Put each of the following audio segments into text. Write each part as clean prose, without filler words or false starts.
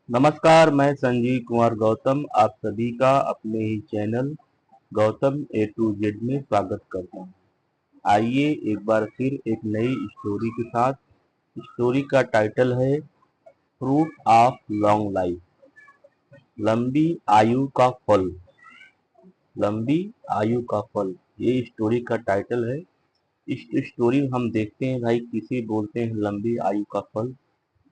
नमस्कार, मैं संजीव कुमार गौतम आप सभी का अपने ही channel Gautam A to Z में स्वागत करता हूँ। आइए एक बार फिर एक नई स्टोरी के साथ। स्टोरी का टाइटल है फ्रूट ऑफ लॉन्ग लाइफ, लंबी आयु का फल। लंबी आयु का फल, ये स्टोरी का टाइटल है। इस स्टोरी में हम देखते हैं भाई किसे बोलते हैं लंबी आयु का फल,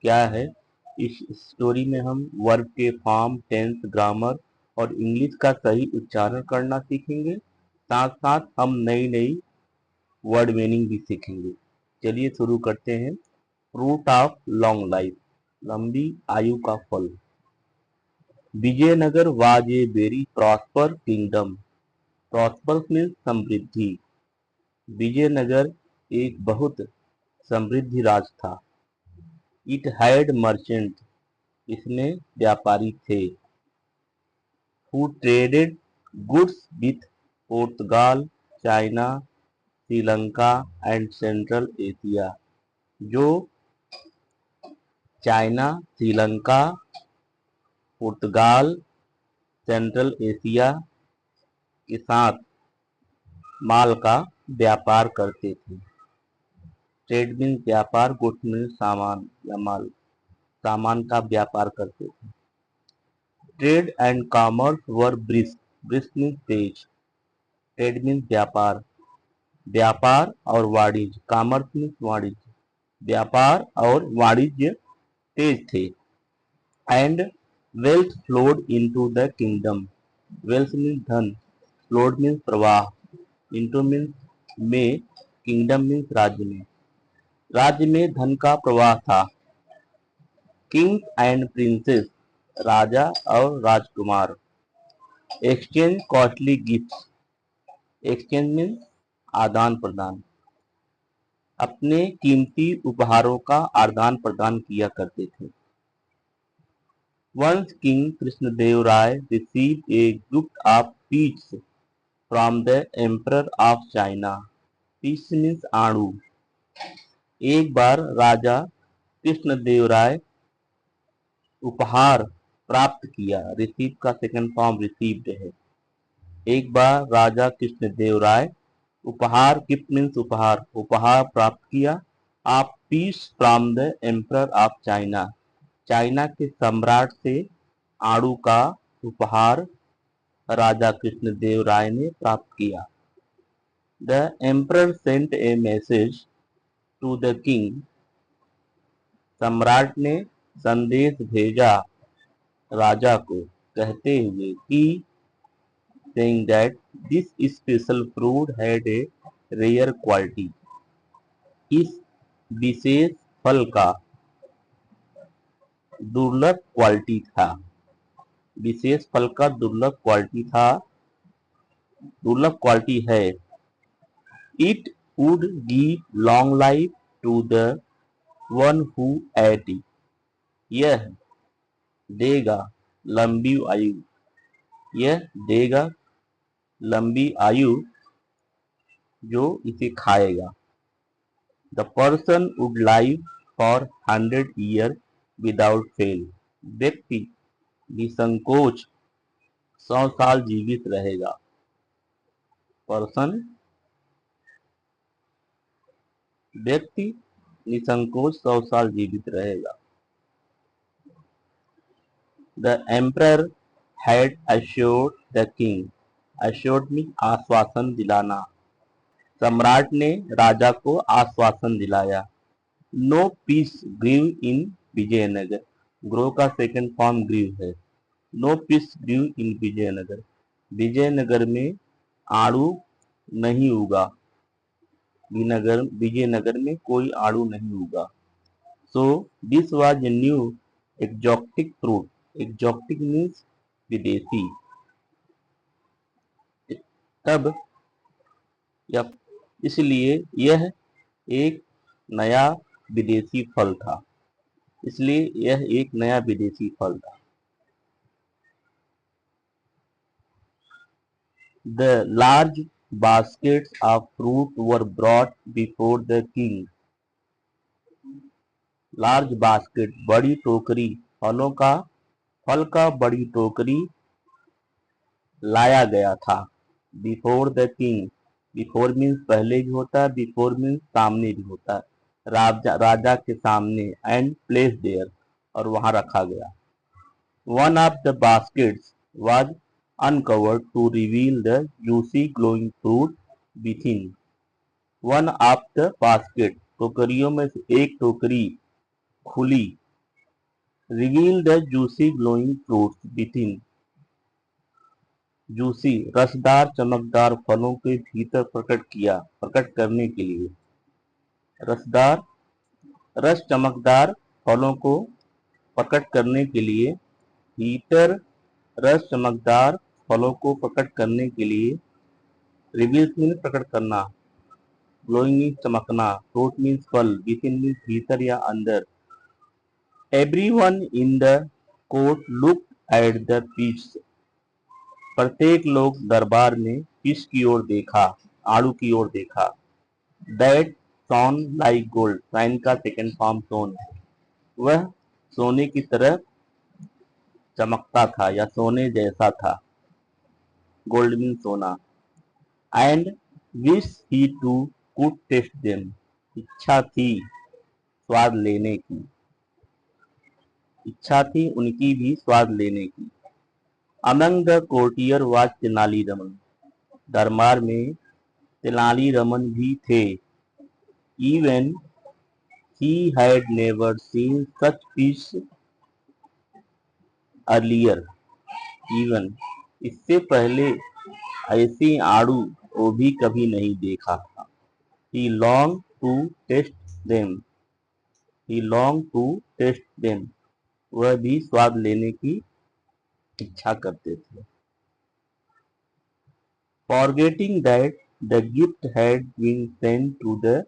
क्या है। इस स्टोरी में हम वर्ब के फॉर्म, टेंस, ग्रामर और इंग्लिश का सही उच्चारण करना सीखेंगे। साथ साथ हम नई नई वर्ड मीनिंग भी सीखेंगे। चलिए शुरू करते हैं। फ्रूट ऑफ लॉन्ग लाइफ, लंबी आयु का फल। Vijayanagar was a very prosper kingdom. Prosper means समृद्धि। विजयनगर एक बहुत समृद्धि राज था। इट हैड मर्चेंट, इसमें व्यापारी थे। Who traded goods with Portugal, China, Sri Lanka and Central Asia, जो चाइना, श्रीलंका, पुर्तगाल, सेंट्रल एशिया के साथ माल का व्यापार करते थे। ट्रेड मीन्स व्यापार, गुड्स मीन्स सामान या माल, सामान का व्यापार करते थे। Trade and commerce were brisk, brisk means तेज। ट्रेड मीन्स व्यापार, व्यापार और वाणिज्य, कॉमर्स मीन्स वाणिज्य, व्यापार और वाणिज्य तेज थे। And wealth flowed into the kingdom, wealth means धन, फ्लोड मीन्स प्रवाह, इनटू मीन्स में, किंगडम मीन्स राज्य में, राज्य में धन का प्रवाह था। किंग एंड प्रिंसेस, राजा और राजकुमार। Exchange costly gifts, exchange means आदान प्रदान, अपने कीमती उपहारों का आदान प्रदान किया करते थे। Once king Krishnadevaraya received a gift of peach from the emperor of China. Peach means आणु। एक बार राजा कृष्णदेवराय उपहार प्राप्त किया, रिसीव का सेकंड फॉर्म रिसीव्ड है। एक बार राजा कृष्णदेवराय उपहार, गिफ्ट मीन्स उपहार, उपहार प्राप्त किया। आप peach from the emperor of China, China के सम्राट से आणु का उपहार राजा कृष्णदेवराय ने प्राप्त किया। The emperor sent a message to the king, सम्राट ने संदेश भेजा राजा को कहते हुए कि saying that this special fruit had a rare quality, इस विशेष फल का दुर्लभ क्वालिटी था। विशेष फल का दुर्लभ क्वालिटी था, दुर्लभ क्वालिटी है। It would give long life to the one who ate it, यह देगा लंबी आयु, यह देगा लंबी आयु जो इसे खाएगा। The person would live for 100 year without fail, व्यक्ति निसंकोच 100 साल जीवित रहेगा। पर्सन, व्यक्ति निसंकोच 100 साल जीवित रहेगा। The emperor had assured the king, assured means आश्वासन दिलाना, सम्राट ने राजा को आश्वासन दिलाया। नो पीस ग्रीव इन विजयनगर, ग्रो का सेकंड फॉर्म ग्रीव है। नो पीस ग्रीव इन विजयनगर, विजयनगर में आड़ू नहीं उगा, विजयनगर में कोई आड़ू नहीं उगा। So this was a new exotic fruit, exotic means विदेशी। तब या इसलिए यह एक नया विदेशी फल था, इसलिए यह एक नया विदेशी फल था। The large baskets of fruit were brought before the king. Large basket, बड़ी टोकरी फलों का फल का बड़ी टोकरी लाया गया था। Before the king, before means पहले भी होता है, बिफोर मीन्स सामने भी होता है। राजा के सामने, एंड प्लेस देयर, और वहां रखा गया। One of the baskets was uncovered to reveal the juicy glowing fruit within. One of the basket, टोकरियों में से एक टोकरी खुली। Reveal the juicy glowing fruits within, juicy रसदार चमकदार फलों के भीतर प्रकट करने के लिए। रसदार रस चमकदार फलों को प्रकट करने के लिए। भीतर रस चमकदार फलों को प्रकट करने के लिए। रिवील मीन्स प्रकट करना, ग्लोइंग मीन्स चमकना, फ्रूट मीन्स फल, विथिन मीन्स भीतर या अंदर। Everyone in the court looked at the peach, प्रत्येक लोग दरबार में पीस की ओर देखा, आड़ू की ओर देखा। That shone like gold, shine का सेकेंड फॉर्म शोन, वह सोने की तरह चमकता था या सोने जैसा था। गोल्ड मीन सोना। And wish he too could taste them, इच्छा थी स्वाद लेने की, इच्छा थी उनकी भी स्वाद लेने की। Among the courtier was Tenali Raman, दरबार में तेनालीरामन भी थे। Even he had never seen such fish earlier, even इससे पहले ऐसी आड़ू वो भी कभी नहीं देखा था। He long to taste them, he long to taste them, वह भी स्वाद लेने की इच्छा करते थे। Forgetting that the gift had been sent to the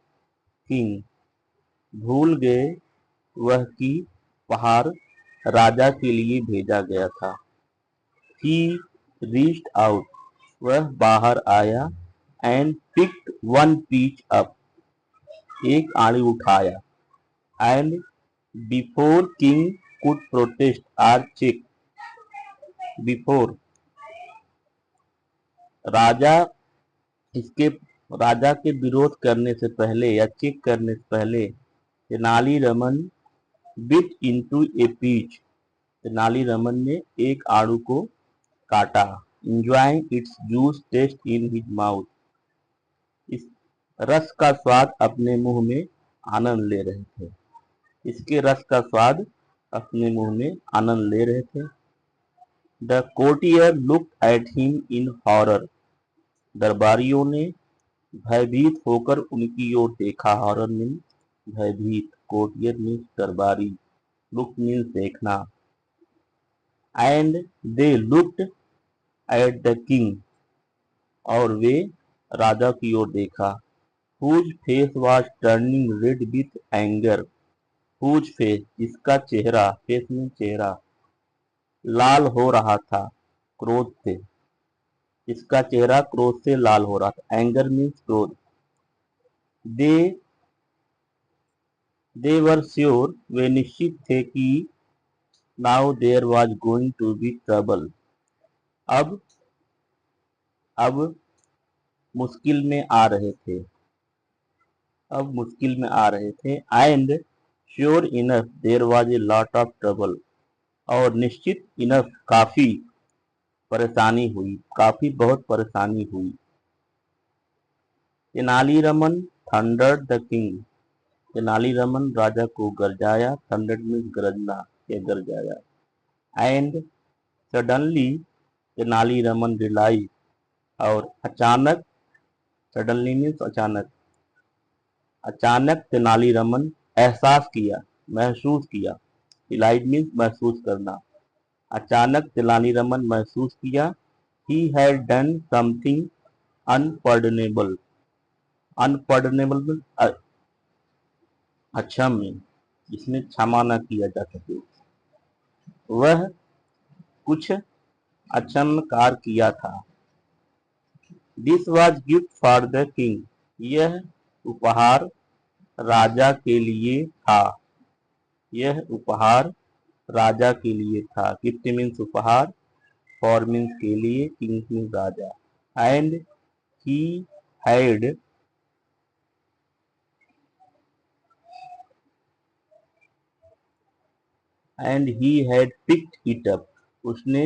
king, भूल गए वह कि उपहार राजा के लिए भेजा गया था। ही रीच्ड आउट, वह बाहर आया। And picked one peach up, एक आड़ी उठाया। And before king could protest or check, before राजा इसके राजा के विरोध करने से पहले या चेक करने से पहले Tenaliraman bit into a peach, Tenaliraman ने एक आड़ू को काटा। Enjoying its juice taste in his mouth, इस रस का स्वाद अपने मुंह में आनंद ले रहे थे, इसके रस का स्वाद अपने मुंह में आनंद ले रहे थे। The courtier looked at him in horror, दरबारियों ने भयभीत होकर उनकी ओर देखा। हॉरर मीन्स भयभीत, कोर्टियर मीन्स दरबारी, लुक मीन्स देखना। And they looked at the king, और वे राजा की ओर देखा। Whose face was turning red with anger, whose face इसका चेहरा, फेस मीन्स चेहरा, लाल हो रहा था क्रोध से, इसका चेहरा क्रोध से लाल हो रहा था। एंगर मीन्स क्रोध। दे वर श्योर, वे निश्चित थे कि now there was going to be trouble, अब मुश्किल में आ रहे थे, अब मुश्किल में आ रहे थे। And sure enough there was a lot of trouble, और निश्चित इनफ काफी परेशानी हुई, काफी बहुत परेशानी हुई। Tenaliraman thundered the king, Tenaliraman राजा को गरजाया। थंडर्ड मीन्स गरजना या गरजाया। एंड सडनली तेनालीरामन रियलाइज, और अचानक, सडनली मीन्स अचानक, अचानक तेनालीरामन एहसास किया, महसूस किया। रियलाइज मीन्स महसूस करना। अचानक तेनालीरामन महसूस किया। He had done something unpardonable, unpardonable अक्षम्य, जिसमें क्षमा न किया जा सके। वह कुछ अक्षम्य कार्य किया था। This was gift for the king, यह उपहार राजा के लिए था, यह उपहार राजा के लिए था, गिफ्ट मीन्स उपहार, फॉर मीन्स के लिए, king means Raja, and he had picked it up, उसने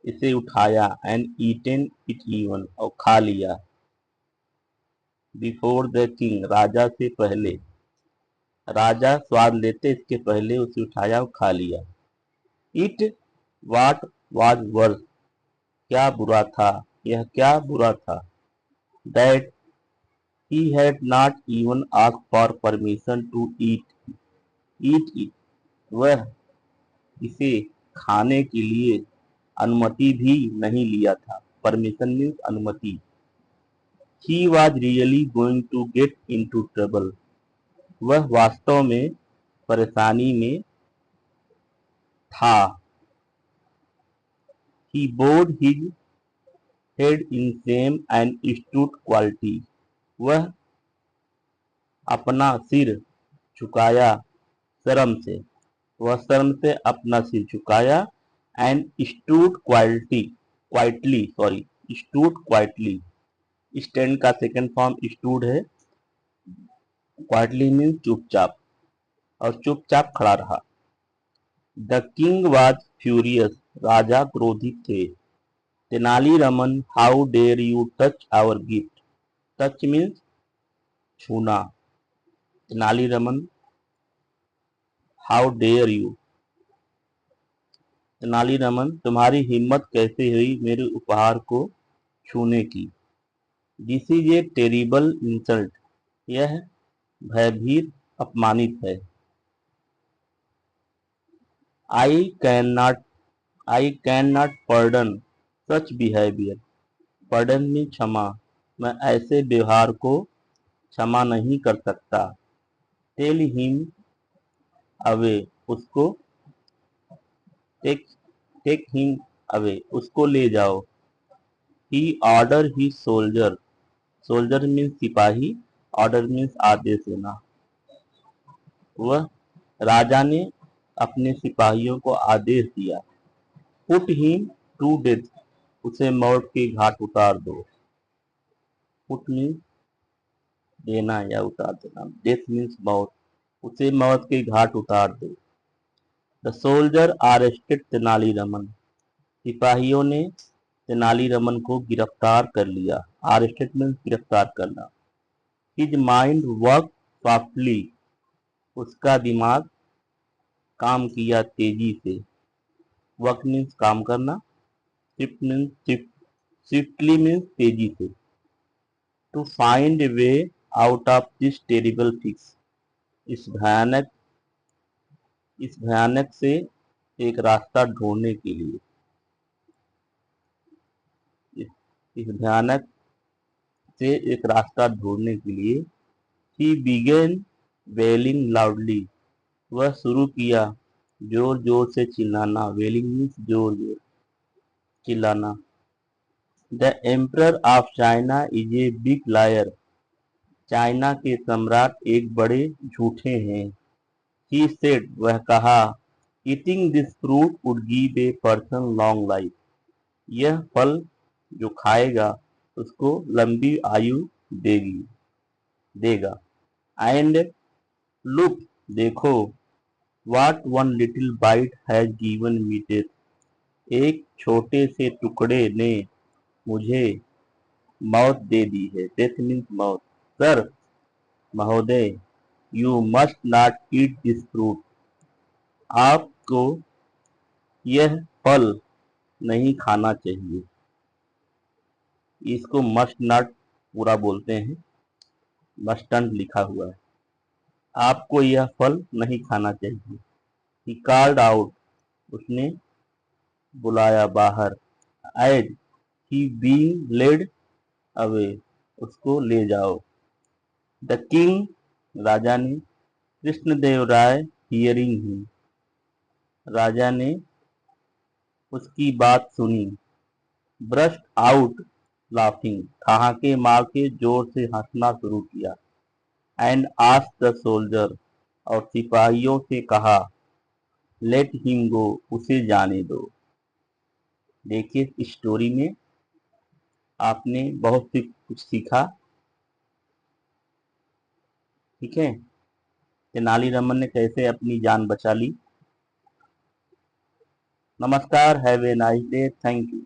इसे उठाया, एंड ईटेन इट इवन, और खा लिया, बिफोर द किंग, राजा से पहले, राजा स्वाद लेते इसके पहले उसे उठाया और खा लिया। इट वाट वाज वर्स, क्या बुरा था, यह क्या बुरा था, that he had not even asked for permission to eat it, वह इसे खाने के लिए अनुमति भी नहीं लिया था, परमिशन मीन्स अनुमति। He was really going to get into trouble, वह वास्तव में परेशानी में था। He bowed his head in shame and stood क्वालिटी, वह अपना सिर झुकाया शर्म से, वह शर्म से अपना सिर झुकाया, एंड स्टूड क्वाइटली, स्टैंड का सेकंड फॉर्म स्टूड है, क्वाइटली मीन्स चुपचाप, और चुपचाप खड़ा रहा। द किंग वॉज फ्यूरियस, राजा क्रोधित थे। Tenaliraman, how dare you touch our gift, touch means छूना, Tenaliraman, how dare you, Tenaliraman तुम्हारी हिम्मत कैसे हुई मेरे उपहार को छूने की। This is a terrible insult, यह भयभीत अपमानित है। I can not pardon such behaviour, pardon में क्षमा, मैं ऐसे व्यवहार को क्षमा नहीं कर सकता। टेल हिम अवे, उसको टेक हिम अवे, उसको ले जाओ। ही ऑर्डर ही सोल्जर, सोल्जर मीन्स सिपाही, ऑर्डर मीन्स आदेश देना, वह राजा ने अपने सिपाहियों को आदेश दिया। पुट हिम टू डेथ, उसे मौत के घाट उतार दो। पुट मीन्स देना या उतार देना, डेथ मीन्स मौत, उसे मौत के घाट उतार दो। द सोल्जर अरेस्टेड तेनालीरामन, सिपाहियों ने तेनालीरामन को गिरफ्तार कर लिया, अरेस्टेड मीन्स गिरफ्तार करना। हिज माइंड वर्क सॉफ्टली, उसका दिमाग काम किया तेजी से, वर्क मीन्स काम करना, स्विफ्टली मीन्स तेजी से। To find a way out of this terrible fix, इस भयानक से एक रास्ता ढूंढने के लिए, इस भयानक से एक रास्ता ढूंढने के लिए। ही बिगेन वेलिंग लाउडली, वह शुरू किया जोर जोर से चिल्लाना, वेलिंग मीन्स जोर जोर चिल्लाना। The emperor of China is a big liar, चाइना के सम्राट एक बड़े झूठे हैं। ही सेड, वह कहा, eating this fruit would give a person long life, यह फल जो खाएगा उसको लंबी आयु देगा। एंड लुक, देखो, what one little bite has given me death, एक छोटे से टुकड़े ने मुझे मौत दे दी है, डेथ मीन्स मौत। सर महोदय, you must not eat this fruit, आपको यह फल नहीं खाना चाहिए। इसको मस्ट नॉट पूरा बोलते हैं, मस्टंट लिखा हुआ है, आपको यह फल नहीं खाना चाहिए। ही कॉल्ड आउट, उसने बुलाया बाहर। As he being led away, उसको ले जाओ। द किंग, राजा ने, कृष्णदेव राय हियरिंग हिम, राजा ने उसकी बात सुनी। ब्रस्ट आउट लाफिंग, ठहाके मार के जोर से हंसना शुरू किया। एंड आस्क्ड द सोल्जर, और सिपाहियों से कहा, लेट हिम गो, उसे जाने दो। देखिए इस स्टोरी में आपने बहुत सी कुछ सीखा। ठीक है, तेनालीरामन ने कैसे अपनी जान बचा ली। नमस्कार, have a nice day, thank you.